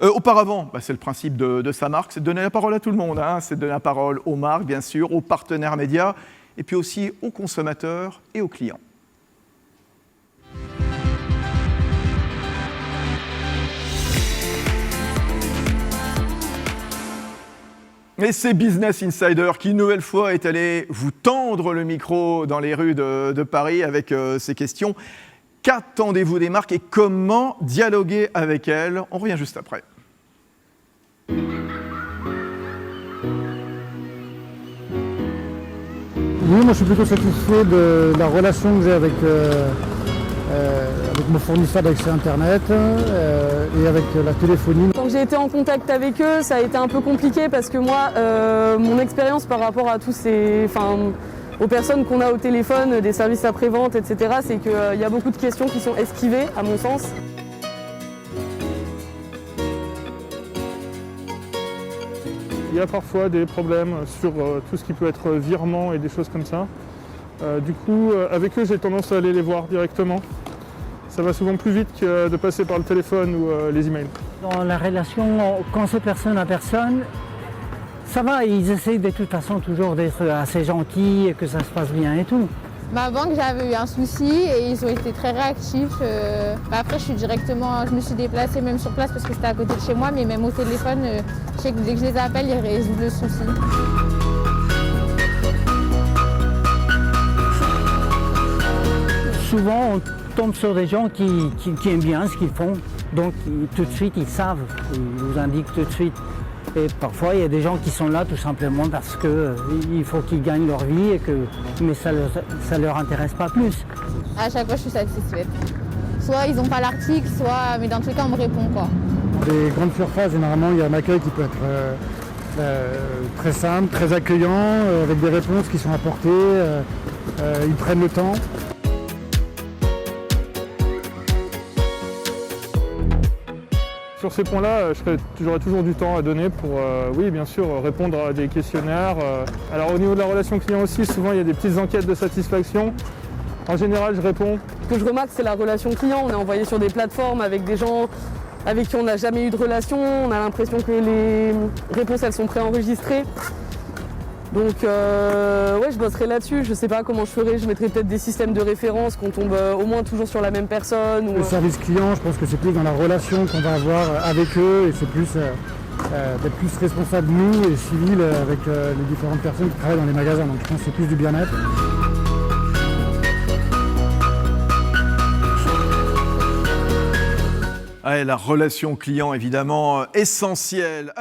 Auparavant, c'est le principe de sa marque, c'est de donner la parole à tout le monde. C'est de donner la parole aux marques, bien sûr, aux partenaires médias, et puis aussi aux consommateurs et aux clients. Et c'est Business Insider qui, une nouvelle fois, est allé vous tendre le micro dans les rues de Paris avec ces questions. Qu'attendez-vous des marques et comment dialoguer avec elles? On revient juste après. Oui, moi je suis plutôt satisfait de la relation que j'ai avec mon fournisseur d'accès Internet et avec la téléphonie. Quand j'ai été en contact avec eux, ça a été un peu compliqué parce que moi, mon expérience par rapport à aux personnes qu'on a au téléphone, des services après-vente, etc., c'est qu'il y a beaucoup de questions qui sont esquivées, à mon sens. Il y a parfois des problèmes sur tout ce qui peut être virement et des choses comme ça. Du coup, avec eux, j'ai tendance à aller les voir directement. Ça va souvent plus vite que de passer par le téléphone ou les emails. Dans la relation, quand c'est personne à personne, ça va, ils essayent de toute façon toujours d'être assez gentils et que ça se passe bien et tout. Ma banque, j'avais eu un souci et ils ont été très réactifs. Après, je me suis déplacée même sur place parce que c'était à côté de chez moi, mais même au téléphone, je sais que dès que je les appelle, ils résolvent le souci. Souvent, on tombe sur des gens qui aiment bien ce qu'ils font, donc tout de suite, ils savent, ils vous indiquent tout de suite. Et parfois, il y a des gens qui sont là tout simplement parce qu'il faut qu'ils gagnent leur vie, mais ça leur intéresse pas plus. À chaque fois, je suis satisfaite. Soit ils n'ont pas l'article, mais dans tous les cas, on me répond quoi. Dans les grandes surfaces, généralement, il y a un accueil qui peut être très simple, très accueillant, avec des réponses qui sont apportées, ils prennent le temps. Sur ces points-là, j'aurai toujours du temps à donner pour, oui, bien sûr, répondre à des questionnaires. Alors au niveau de la relation client aussi, souvent il y a des petites enquêtes de satisfaction. En général, je réponds. Ce que je remarque, c'est la relation client. On est envoyé sur des plateformes avec des gens avec qui on n'a jamais eu de relation. On a l'impression que les réponses, elles sont préenregistrées. Donc, ouais, je bosserai là-dessus. Je sais pas comment je ferai. Je mettrai peut-être des systèmes de référence qu'on tombe au moins toujours sur la même personne. Le service client, je pense que c'est plus dans la relation qu'on va avoir avec eux et c'est plus d'être plus responsable nous et civil avec les différentes personnes qui travaillent dans les magasins. Donc, je pense que c'est plus du bien-être. La relation client, évidemment, essentielle.